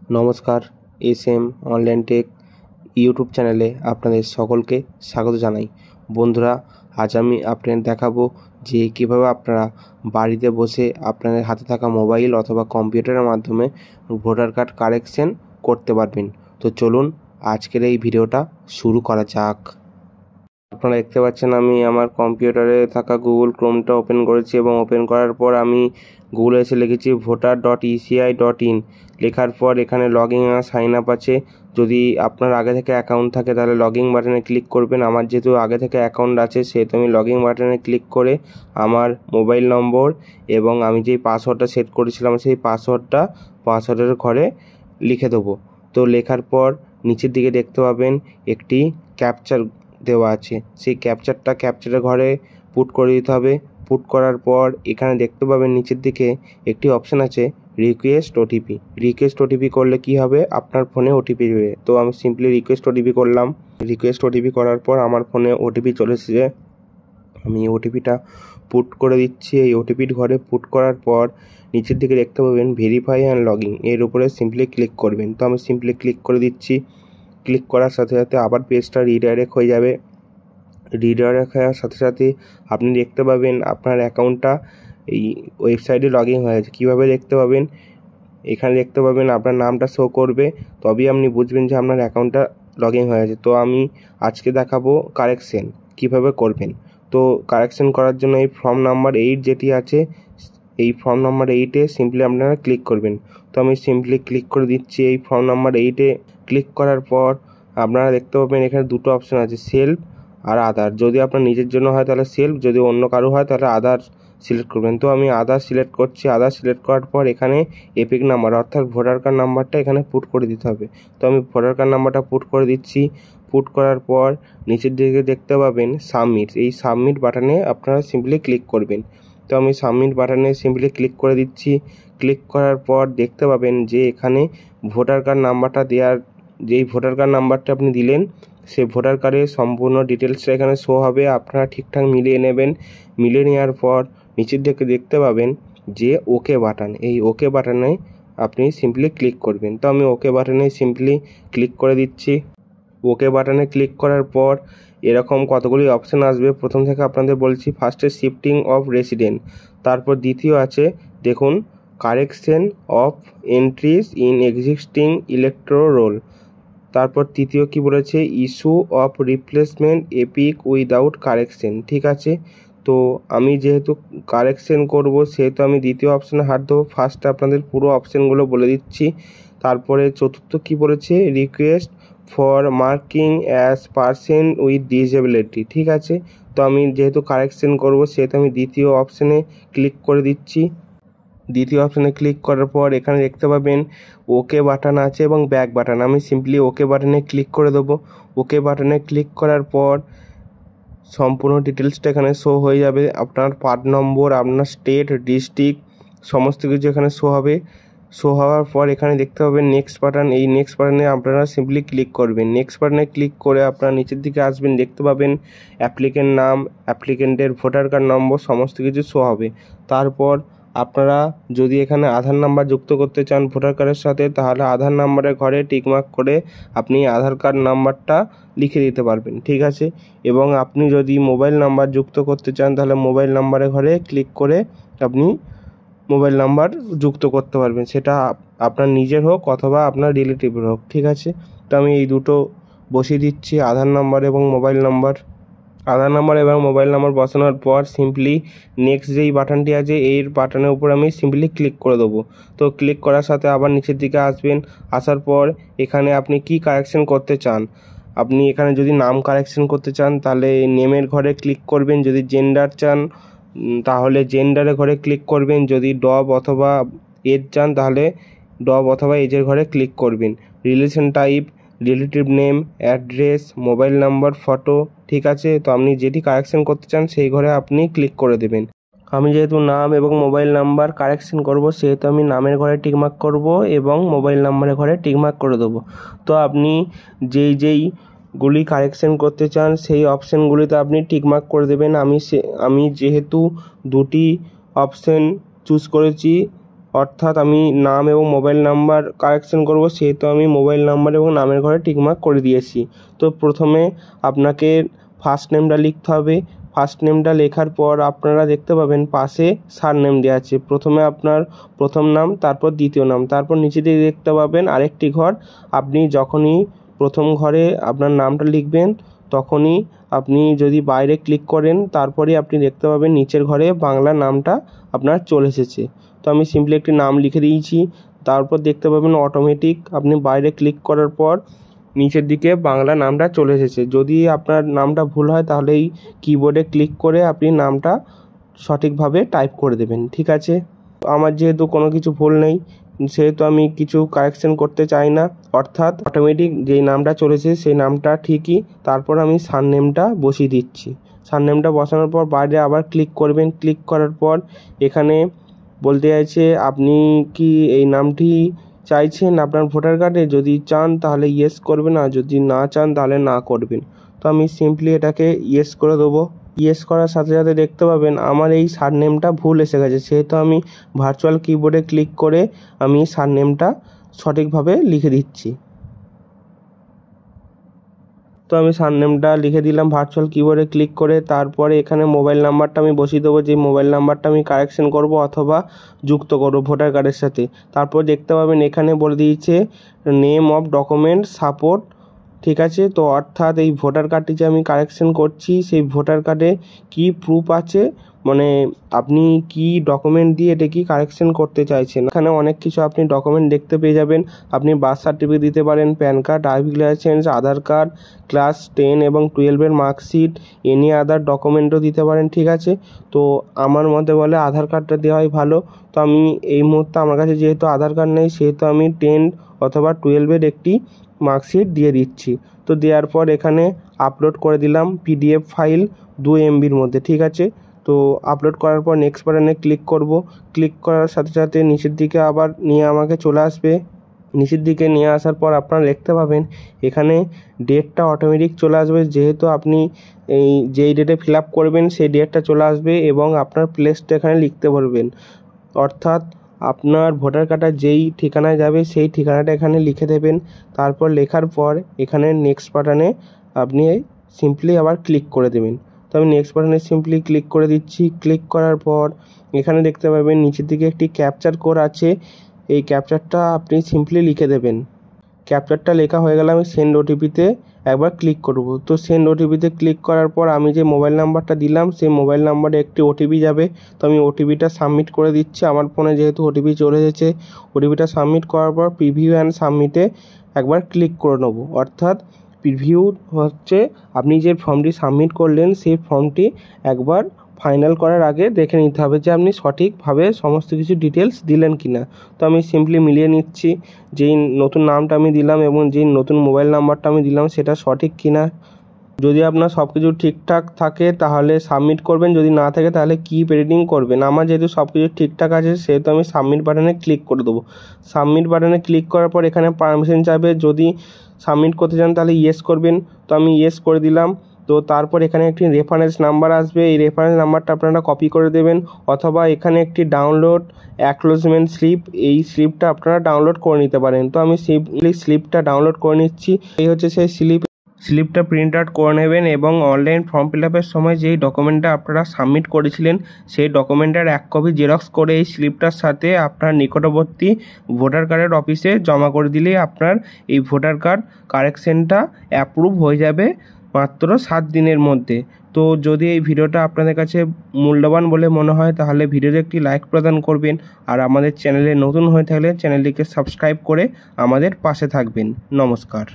নমস্কার, SM online take YouTube চ্যানেলে আপনাদের সকলকে স্বাগত জানাই। বন্ধুরা, আজ আমি আপনাদের দেখাবো যে কীভাবে আপনারা বাড়িতে বসে আপনাদের হাতে থাকা মোবাইল অথবা কম্পিউটারের মাধ্যমে ভোটার কার্ড কারেকশন করতে পারবেন। তো চলুন আজকের এই ভিডিওটা শুরু করা যাক। আপনারা দেখতে পাচ্ছেন আমি আমার কম্পিউটারে থাকা গুগল ক্রোমটা ওপেন করেছি এবং ওপেন করার পর আমি গুগলে এসে লিখেছি voter.eci.in। লেখার পর এখানে লগইন আর সাইন আপ আছে। যদি আপনার আগে থেকে অ্যাকাউন্ট থাকে তাহলে লগইন বাটনে ক্লিক করবেন। আমার যেহেতু আগে থেকে অ্যাকাউন্ট আছে সেহেতু আমি লগইন বাটনে ক্লিক করে আমার মোবাইল নম্বর এবং আমি যেই পাসওয়ার্ডটা সেট করেছিলাম সেই পাসওয়ার্ডের ঘরে লিখে দেবো। তো লেখার পর নিচের দিকে দেখতে পাবেন একটি ক্যাপচার দেওয়া আছে। সেই ক্যাপচারের ঘরে পুট করে দিতে হবে। পুট করার পর এখানে দেখতে পাবেন নিচের দিকে একটি অপশান আছে রিকোয়েস্ট ওটিপি করলে কি হবে, আপনার ফোনে ওটিপি দেবে। তো আমি সিম্পলি রিকোয়েস্ট ওটিপি করলাম। রিকোয়েস্ট ওটিপি করার পর আমার ফোনে ওটিপি চলে এসেছে। আমি ওটিপিটা পুট করে দিচ্ছি। এই ওটিপির ঘরে পুট করার পর নিচের দিকে দেখতে পাবেন ভেরিফাই অ্যান্ড লগইন, এর উপরে সিম্পলি ক্লিক করবেন। তো আমি সিম্পলি ক্লিক করে দিচ্ছি। ক্লিক করার সাথে সাথে আবার পেজটা রিডাইরেক্ট হয়ে যাবে। রিডাইরেক্ট হওয়ার সাথে সাথে আপনি দেখতে পাবেন আপনার অ্যাকাউন্টটা এই ওয়েবসাইটে লগইন হয়ে গেছে। কীভাবে দেখতে পাবেন, এখানে দেখতে পাবেন আপনার নামটা শো করবে, তবেই আপনি বুঝবেন যে আপনার অ্যাকাউন্টটা লগইন হয়ে গেছে। তো আমি আজকে দেখাবো কারেকশন কীভাবে করবেন। তো কারেকশন করার জন্য এই ফর্ম নাম্বার 8 যেটি আছে, এই ফর্ম নাম্বার 8-এ সিম্পলি আপনারা ক্লিক করবেন। তো আমি সিম্পলি ক্লিক করে দিচ্ছি। এই ফর্ম নাম্বার 8-এ ক্লিক করার পর আপনারা দেখতে পাবেন এখানে দুটো অপশান আছে, সেলফ আর আধার। যদি আপনার নিজের জন্য হয় তাহলে সেলফ, যদি অন্য কারো হয় তাহলে আধার সিলেক্ট করবেন। তো আমি আধার সিলেক্ট করছি। আধার সিলেক্ট করার পর এখানে এপিক নাম্বার অর্থাৎ ভোটার কার্ড নাম্বারটা এখানে পুট করে দিতে হবে। তো আমি ভোটার কার্ড নাম্বারটা পুট করে দিচ্ছি। পুট করার পর নিচের দিকে দেখতে পাবেন সাবমিট, এই সাবমিট বাটনে আপনারা সিম্পলি ক্লিক করবেন। তো আমি সাবমিট বাটনে সিম্পলি ক্লিক করে দিচ্ছি। ক্লিক করার পর দেখতে পাবেন যে এখানে ভোটার কার্ড নাম্বারটা দেওয়ার, যেই ভোটার কার্ড নাম্বারটা আপনি দিলেন সেই ভোটার কার্ডের সম্পূর্ণ ডিটেলসটা এখানে শো হবে। আপনারা ঠিকঠাক মিলিয়ে নেবেন। মিলিয়ে নেওয়ার পর নিচের দিকে দেখতে পাবেন যে ওকে বাটন, এই ওকে বাটনে আপনি সিম্পলি ক্লিক করবেন। তো আমি ওকে বাটনে সিম্পলি ক্লিক করে দিচ্ছি। ওকে বাটনে ক্লিক করার পর এরকম কতগুলি অপশান আসবে। প্রথম থেকে আপনাদের বলছি, ফার্স্টে শিফটিং অফ রেসিডেন্ট, তারপর দ্বিতীয় আছে দেখুন correction of entries in existing electoral roll, তারপর তৃতীয় কি বলেছে issue of replacement epic without correction. ঠিক আছে, তো আমি যেহেতু কারেকশন করব সেহেতু আমি দ্বিতীয় অপশানে হাত দেবো। ফার্স্টে আপনাদের পুরো অপশানগুলো বলে দিচ্ছি। তারপরে চতুর্থ কি বলেছে request for marking as person with disability. ঠিক আছে, তো আমি যেহেতু কারেকশন করব সেহেতু আমি দ্বিতীয় অপশানে ক্লিক করে দিচ্ছি। দ্বিতীয় অপশানে ক্লিক করার পর এখানে দেখতে পাবেন ওকে বাটন আছে এবং ব্যাক বাটন। আমি সিম্পলি ওকে বাটনে ক্লিক করে দেবো। ওকে বাটনে ক্লিক করার পর সম্পূর্ণ ডিটেলসটা এখানে শো হয়ে যাবে। আপনার পার্ট নম্বর, আপনার স্টেট, ডিস্ট্রিক্ট সমস্ত কিছু এখানে শো হবে। শো হওয়ার পর এখানে দেখতে পাবেন নেক্সট বাটন, এই নেক্সট বাটনে আপনারা সিম্পলি ক্লিক করবেন। নেক্সট বাটনে ক্লিক করে আপনারা নিচের দিকে আসবেন, দেখতে পাবেন অ্যাপ্লিকেন্ট নাম, অ্যাপ্লিকেন্টের ভোটার কার্ড নম্বর সমস্ত কিছু শো হবে। তারপর আপনারা যদি এখানে আধার নাম্বার যুক্ত করতে চান ভোটার কার্ডের সাথে, তাহলে আধার নাম্বারের ঘরে টিকমার্ক করে আপনি আধার কার্ড নাম্বারটা লিখে দিতে পারবেন। ঠিক আছে, এবং আপনি যদি মোবাইল নাম্বার যুক্ত করতে চান তাহলে মোবাইল নাম্বারের ঘরে ক্লিক করে আপনি মোবাইল নাম্বার যুক্ত করতে পারবেন, সেটা আপনার নিজের হোক অথবা আপনার রিলেটিভের হোক। ঠিক আছে, তো আমি এই দুটো বসিয়ে দিচ্ছি, আধার নাম্বার এবং মোবাইল নাম্বার। আধার নাম্বার এবং মোবাইল নাম্বার বসানোর পর সিম্পলি নেক্সট যেই বাটনটি আছে এই বাটনের উপর আমি সিম্পলি ক্লিক করে দেবো। তো ক্লিক করার সাথে আবার নিচের দিকে আসবেন। আসার পর এখানে আপনি কি কারেকশন করতে চান, আপনি এখানে যদি নাম কারেকশন করতে চান তাহলে নেমের ঘরে ক্লিক করবেন। যদি জেন্ডার চান তাহলে জেন্ডারের ঘরে ক্লিক করবেন। যদি ডব অথবা এজ চান তাহলে ডব অথবা এজের ঘরে ক্লিক করবেন। Relation type, relative name, address, mobile number, photo. ঠিক আছে, তো আপনি যেটি কারেকশন করতে চান সেই ঘরে আপনি ক্লিক করে দেবেন। আমি যেহেতু নাম এবং মোবাইল নাম্বার কারেকশন করব সেহেতু আমি নামের ঘরে টিকমার্ক করব এবং মোবাইল নাম্বারের ঘরে টিকমার্ক করে দেবো। তো আপনি যেইগুলি কারেকশন করতে চান সেই অপশানগুলিতে আপনি টিকমার্ক করে দেবেন। আমি যেহেতু দুটি অপশান চুজ করেছি অর্থাৎ আমি নাম এবং মোবাইল নাম্বার কারেকশন করব, সেহেতু আমি মোবাইল নাম্বার এবং নামের ঘরে টিকমার্ক করে দিয়েছি। তো প্রথমে আপনাকে ফার্স্ট নেমটা লিখতে হবে। ফার্স্ট নেমটা লেখার পর আপনারা দেখতে পাবেন পাশে সারনেম দেওয়া আছে। প্রথমে আপনার প্রথম নাম, তারপর দ্বিতীয় নাম, তারপর নিচে দিয়ে দেখতে পাবেন আরেকটি ঘর। আপনি যখনই প্রথম ঘরে আপনার নামটা লিখবেন, তখনই আপনি যদি বাইরে ক্লিক করেন, তারপরেই আপনি দেখতে পাবেন নিচের ঘরে বাংলা নামটা আপনার চলে এসেছে। তো আমি সিম্পলি একটি নাম লিখে দিয়েছি। তারপর দেখতে পাবেন অটোমেটিক আপনি বাইরে ক্লিক করার পর নিচের দিকে বাংলা নামটা চলে এসেছে। যদি আপনার নামটা ভুল হয় তাহলে এই কিবোর্ডে ক্লিক করে আপনি নামটা সঠিকভাবে টাইপ করে দেবেন, ঠিক আছে? আমার যেহেতু কোনো কিছু ভুল নেই, সেহেতু আমি কিছু কারেকশন করতে চাই না, অর্থাৎ অটোমেটিক যেই নামটা চলেছে সেই নামটা ঠিকই। তারপর আমি সারনেমটা বসিয়ে দিচ্ছি। সারনেমটা বসানোর পর বাইরে আবার ক্লিক করবেন। ক্লিক করার পর এখানে বলতে চাইছে আপনি কি এই নামটি চাইছেন আপনার ভোটার কার্ডে। যদি চান তাহলে ইয়েস করবেন, আর যদি না চান তাহলে না করবেন। তো আমি সিম্পলি এটাকে ইয়েস করে দেবো। ইয়েস করার সাথে সাথে দেখতে পাবেন আমার এই সারনেমটা ভুল এসে গেছে, সেহেতু আমি ভার্চুয়াল কিবোর্ডে ক্লিক করে আমি সারনেমটা সঠিকভাবে লিখে দিচ্ছি। তো আমি সারনেমটা লিখে দিলাম ভার্চুয়াল কিবোর্ডে ক্লিক করে। তারপরে এখানে মোবাইল নাম্বারটা আমি বসিয়ে দেবো, যে মোবাইল নাম্বারটা আমি কারেকশন করব অথবা যুক্ত করব ভোটার কার্ডের সাথে। তারপর দেখতে পাবেন এখানে বলে দিয়েছে নেম অফ ডকুমেন্ট সাপোর্ট, ঠিক আছে? তো অর্থাৎ এই ভোটার কার্ডটি যে আমি কারেকশন করছি, সেই ভোটার কার্ডে কী প্রুফ আছে, মানে আপনি কি ডকুমেন্ট দিয়ে এটা কি কারেকশন করতে চাইছেন। এখানে অনেক কিছু আপনি ডকুমেন্ট দেখতে পেয়ে যাবেন। আপনি বার্থ সার্টিফিকেট দিতে পারেন, প্যান কার্ড, ড্রাইভিং লাইসেন্স, আধার কার্ড, ক্লাস 10 এবং 12-এর মার্কশিট, এনি আদার ডকুমেন্টও দিতে পারেন, ঠিক আছে? তো আমার মতে বলে আধার কার্ডটা দেওয়াই ভালো। তো আমি এই মুহূর্তে আমার কাছে যেহেতু আধার কার্ড নেই, সেহেতু আমি 10 অথবা 12-এর একটি মার্কশিট দিয়ে দিচ্ছি। তো দেওয়ার পর এখানে আপলোড করে দিলাম পিডিএফ ফাইল 2 MBর মধ্যে, ঠিক আছে? তো আপলোড করার পর নেক্সট বাটনে ক্লিক করব। ক্লিক করার সাথে সাথে নিচের দিকে আবার নিয়ে আমাকে চলে আসবে। নিচের দিকে নিয়ে আসার পর আপনারা দেখতে পাবেন এখানে ডেটটা অটোমেটিক চলে আসবে, যেহেতু আপনি এই যেই ডেটে ফিল আপ করবেন সেই ডেটটা চলে আসবে এবং আপনার প্লেসটা এখানে লিখতে পারবেন। অর্থাৎ আপনার ভোটার কার্ডটা যেই ঠিকানায় যাবে সেই ঠিকানাটা এখানে লিখে দেবেন। তারপর লেখার পর এখানে নেক্সট বাটনে আপনি সিম্পলি আবার ক্লিক করে দেবেন। তো আমি নেক্সট বাটনে সিম্পলি ক্লিক করে দিচ্ছি। ক্লিক করার পর এখানে দেখতে পাবেন নিচের দিকে একটি ক্যাপচার কোড আছে। এই ক্যাপচারটা আপনি সিম্পলি লিখে দেবেন। ক্যাপচারটা লেখা হয়ে গেলে আমি সেন্ড ওটিপিতে একবার ক্লিক করব। তো সেন্ড ওটিপিতে ক্লিক করার পর আমি যে মোবাইল নাম্বারটা দিলাম সেই মোবাইল নাম্বারে একটি ওটিপি যাবে। তো আমি ওটিপিটা সাবমিট করে দিচ্ছি। আমার ফোনে যেহেতু ওটিপি চলে এসেছে, ওটিপিটা সাবমিট করার পর প্রিভিউ অ্যান্ড সাবমিটে একবার ক্লিক করে নেব। অর্থাৎ প্রিভিউ হচ্ছে আপনি যে ফর্মটি সাবমিট করলেন সেই ফর্মটি একবার ফাইনাল করার আগে দেখে নিতে হবে যে আপনি সঠিকভাবে সমস্ত কিছু ডিটেলস দিলেন কি না। তো আমি সিম্পলি মিলিয়ে নিচ্ছি যেই নতুন নামটা আমি দিলাম এবং যেই নতুন মোবাইল নাম্বারটা আমি দিলাম সেটা সঠিক কি না। যদি আপনার সব কিছু ঠিকঠাক থাকে তাহলে সাবমিট করবেন, যদি না থাকে তাহলে কিপ এডিটিং করবেন। আমার যেহেতু সব কিছু ঠিকঠাক আছে সেহেতু আমি সাবমিট বাটনে ক্লিক করে দেবো। সাবমিট বাটনে ক্লিক করার পর এখানে পারমিশন চাইবে, যদি সাবমিট করতে চান তাহলে ইয়েস করবেন। তো আমি ইয়েস করে দিলাম। তো তারপর এখানে একটি রেফারেন্স নাম্বার আসবে, এই রেফারেন্স নাম্বারটা আপনারা কপি করে দেবেন, অথবা এখানে একটি ডাউনলোড অ্যাকনোলেজমেন্ট স্লিপ, এই স্লিপটা আপনারা ডাউনলোড করে নিতে পারেন। তো আমি স্লিপটা ডাউনলোড করে নিচ্ছি। এই হচ্ছে সেই স্লিপটা প্রিন্ট আউট করে নেবেন এবং অনলাইন ফর্ম ফিল আপের সময় যেই ডকুমেন্টটা আপনারা সাবমিট করেছিলেন সেই ডকুমেন্টের 1 কপি জেরক্স করে এই স্লিপটার সাথে আপনার নিকটবর্তী ভোটার কার্ডের অফিসে জমা করে দিলেই আপনার এই ভোটার কার্ড কারেকশনটা অ্যাপ্রুভ হয়ে যাবে মাত্র 7 দিনের মধ্যে। তো যদি এই ভিডিওটা আপনাদের কাছে মূল্যবান বলে মনে হয় তাহলে ভিডিওতে একটি লাইক প্রদান করবেন, আর আমাদের চ্যানেলে নতুন হয়ে থাকলে চ্যানেলটিকে সাবস্ক্রাইব করে আমাদের পাশে থাকবেন। নমস্কার।